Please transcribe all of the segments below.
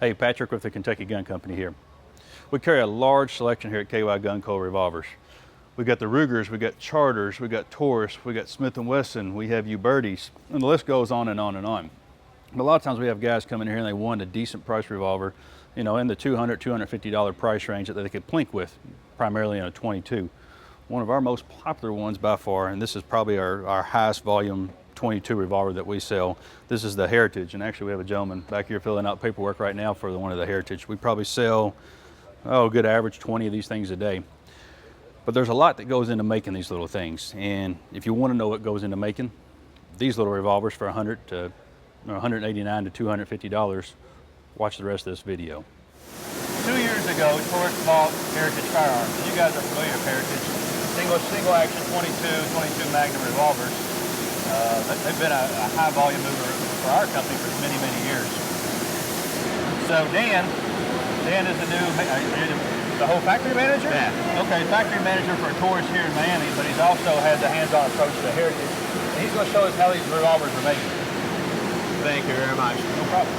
Hey, Patrick with the Kentucky Gun Company here. We carry a large selection here at KyGunCo revolvers. We got the Rugers, we got Charters, we got Taurus, we got Smith & Wesson, we have Ubertis, and the list goes on and on and on. But a lot of times we have guys come in here and they want a decent price revolver, you know, in the $200, $250 price range that they could plink with, primarily in a 22. One of our most popular ones by far, and this is probably our highest volume 22 revolver that we sell. This is the Heritage, and actually we have a gentleman back here filling out paperwork right now for one of the Heritage. We probably sell, a good average 20 of these things a day. But there's a lot that goes into making these little things, and if you want to know what goes into making these little revolvers for $189 to $250, watch the rest of this video. 2 years ago, Taurus bought Heritage firearms. You guys are familiar with Heritage. Single action 22 Magnum revolvers. They've been a high volume mover for our company for many, many years. So Dan is the new, the whole factory manager? Yeah. Okay, factory manager for Taurus here in Miami, but he's also had the hands-on approach to Heritage. And he's going to show us how these revolvers are made. Thank you very much. No problem.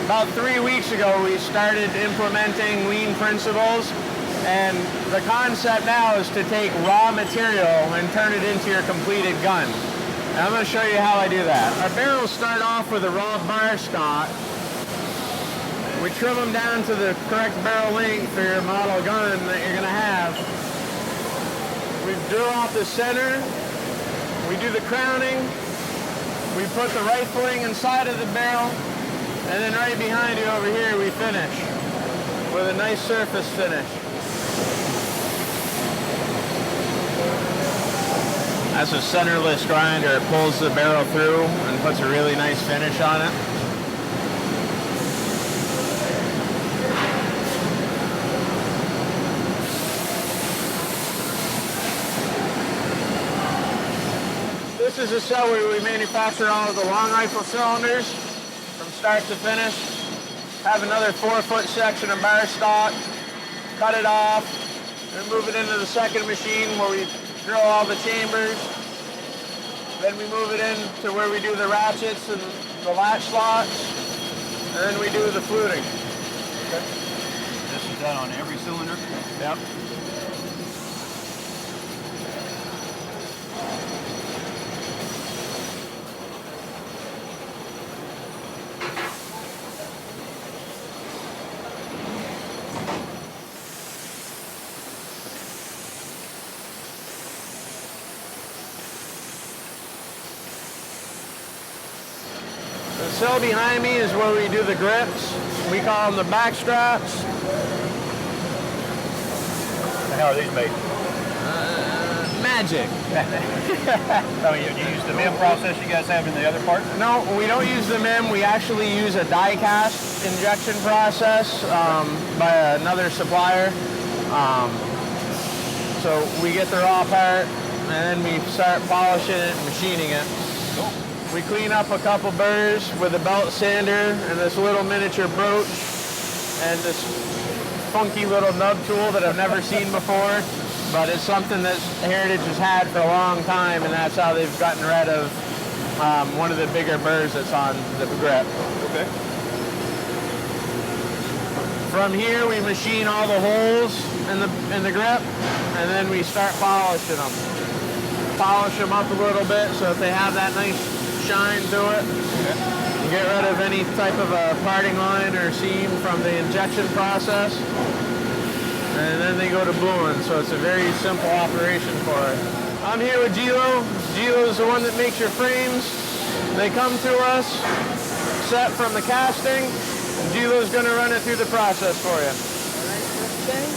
About 3 weeks ago, we started implementing lean principles, and the concept now is to take raw material and turn it into your completed gun. And I'm going to show you how I do that. Our barrels start off with a raw bar stock. We trim them down to the correct barrel length for your model gun that you're going to have. We drill off the center. We do the crowning. We put the rifling inside of the barrel. And then right behind you over here, we finish with a nice surface finish. That's a centerless grinder. It pulls the barrel through and puts a really nice finish on it. This is a cell where we manufacture all of the long rifle cylinders from start to finish. Have another 4-foot section of bar stock, cut it off, and move it into the second machine where we drill all the chambers. Then we move it into where we do the ratchets and the latch slots, and then we do the fluting. Okay. This is done on every cylinder? Yep. The cell behind me is where we do the grips. We call them the back straps. How are these made? Magic. Oh, you use the MIM process you guys have in the other part? No, we don't use the MIM. We actually use a die cast injection process by another supplier. So we get the raw part and then we start polishing it and machining it. Cool. We clean up a couple burrs with a belt sander and this little miniature broach and this funky little nub tool that I've never seen before, but it's something that Heritage has had for a long time, and that's how they've gotten rid of one of the bigger burrs that's on the grip. Okay. From here, we machine all the holes in the grip, and then we start polishing them. Polish them up a little bit so that they have that nice shine to it. Okay. Get rid of any type of a parting line or seam from the injection process. And then they go to bluing, so it's a very simple operation for it. I'm here with Gilo. Gilo is the one that makes your frames. They come to us, set from the casting, and Gilo's going to run it through the process for you. All right, first thing.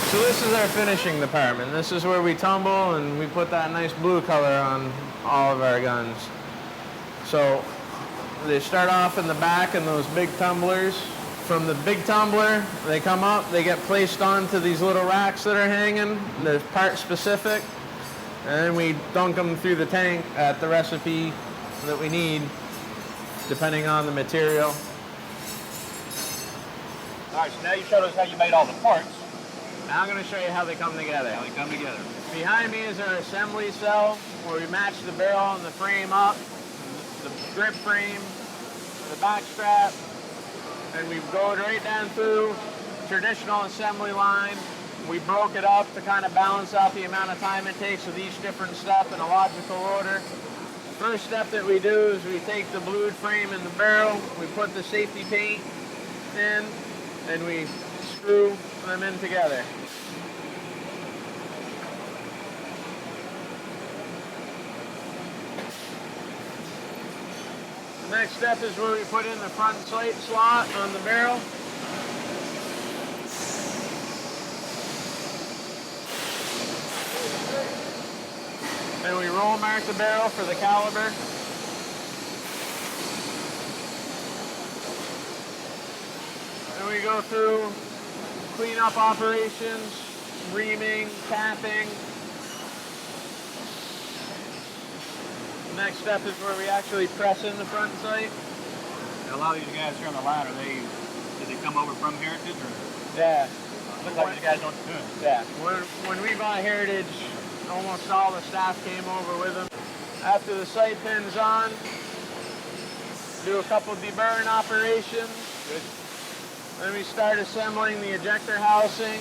So this is our finishing department. This is where we tumble and we put that nice blue color on all of our guns. So they start off in the back in those big tumblers. From the big tumbler, they come up, they get placed onto these little racks that are hanging. They're part specific. And then we dunk them through the tank at the recipe that we need, depending on the material. All right, so now you showed us how you made all the parts. Now I'm going to show you how they come together. How they come together. Behind me is our assembly cell where we match the barrel and the frame up, the grip frame, the back strap, and we go right down through traditional assembly line. We broke it up to kind of balance out the amount of time it takes with each different step in a logical order. First step that we do is we take the blued frame and the barrel, we put the safety paint in, and we screw them in together. The next step is where we put in the front sight slot on the barrel. And we roll mark the barrel for the caliber. And we go through cleanup operations, reaming, tapping. The next step is where we actually press in the front sight. And a lot of these guys here on the line, did they come over from Heritage or? Yeah. Looks like these guys know what they're doing. Yeah. When we bought Heritage, almost all the staff came over with them. After the sight pin's on, do a couple deburring operations. Good. Then we start assembling the ejector housing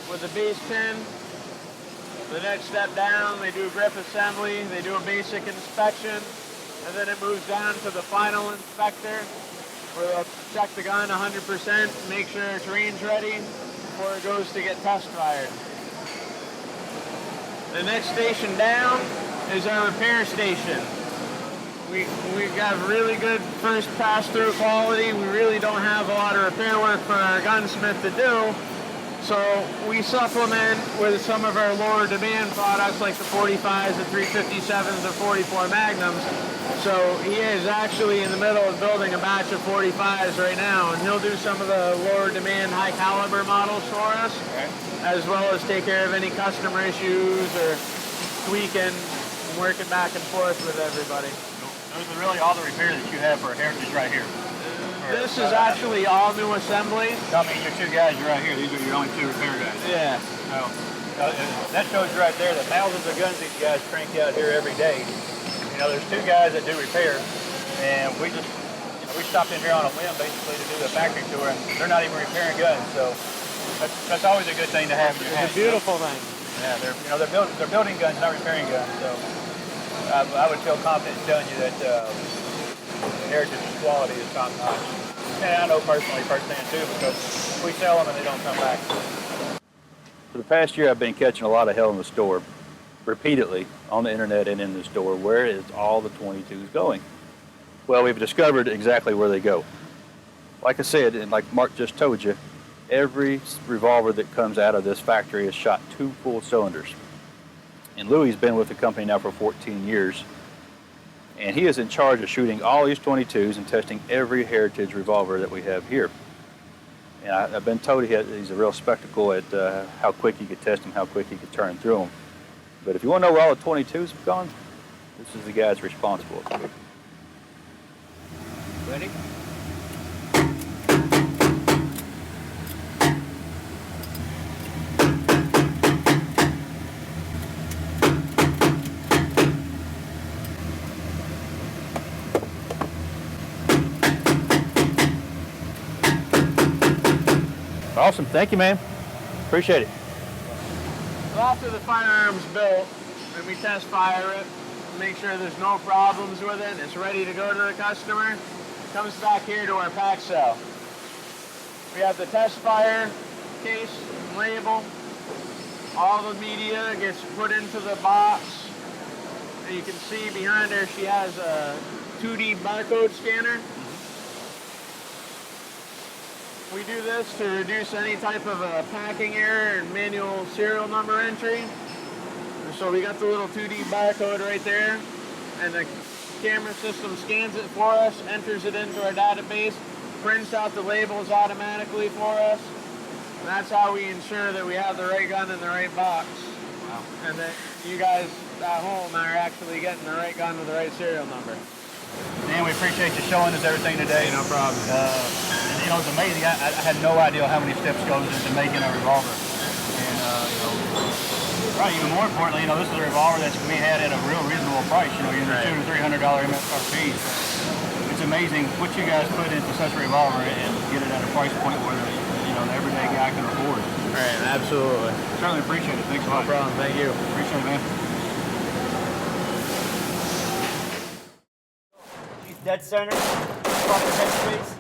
with the base pin. The next step down, they do grip assembly, they do a basic inspection, and then it moves down to the final inspector where they'll check the gun 100%, make sure it's range ready before it goes to get test fired. The next station down is our repair station. We've got really good first pass-through quality. We really don't have a lot of repair work for our gunsmith to do. So we supplement with some of our lower demand products like the 45s, the 357s, the 44 Magnums. So he is actually in the middle of building a batch of 45s right now, and he'll do some of the lower demand high caliber models for us, Okay. as well as take care of any customer issues or tweaking and working back and forth with everybody. Those are really all the repairs that you have for Heritage right here. This is actually all new assembly. I mean, your two guys right here, these are your only two repair guys. Yeah. So, that shows you right there that thousands of guns these guys crank out here every day. You know, there's two guys that do repair, and we stopped in here on a whim basically to do the factory tour, and they're not even repairing guns. So that's always a good thing to have in your hands. It's a beautiful thing. Yeah, they're building guns, not repairing guns. So I would feel confident in telling you that Heritage quality is top notch. And I know personally firsthand too, because we sell them and they don't come back. For the past year, I've been catching a lot of hell in the store, repeatedly on the internet and in the store. Where is all the 22s going? Well, we've discovered exactly where they go. Like I said, and like Mark just told you, every revolver that comes out of this factory is shot 2 full cylinders. And Louie's been with the company now for 14 years. And he is in charge of shooting all these 22s and testing every Heritage revolver that we have here. And I've been told he's a real spectacle at how quick he could test them, how quick he could turn through them. But if you want to know where all the 22s have gone, this is the guy that's responsible. Ready? Awesome. Thank you, man. Appreciate it. So after the firearm's built, and we test fire it, make sure there's no problems with it, it's ready to go to the customer, it comes back here to our pack cell. We have the test fire case and label. All the media gets put into the box. And you can see behind her she has a 2D barcode scanner. We do this to reduce any type of packing error and manual serial number entry. And so we got the little 2D barcode right there, and the camera system scans it for us, enters it into our database, prints out the labels automatically for us. And that's how we ensure that we have the right gun in the right box. Wow. And that you guys at home are actually getting the right gun with the right serial number. Dan, we appreciate you showing us everything today. No problem. You know, it's amazing. I had no idea how many steps goes into making a revolver. And, you know, probably even more importantly, you know, this is a revolver that's being had at a real reasonable price. You know, you're in the $200 to $300 MSRP. It's amazing what you guys put into such a revolver and get it at a price point where, you know, the everyday guy can afford. Right, absolutely. Certainly appreciate it. Thanks a lot. No problem. Thank you. Appreciate it, man. Dead center. Fucking head space.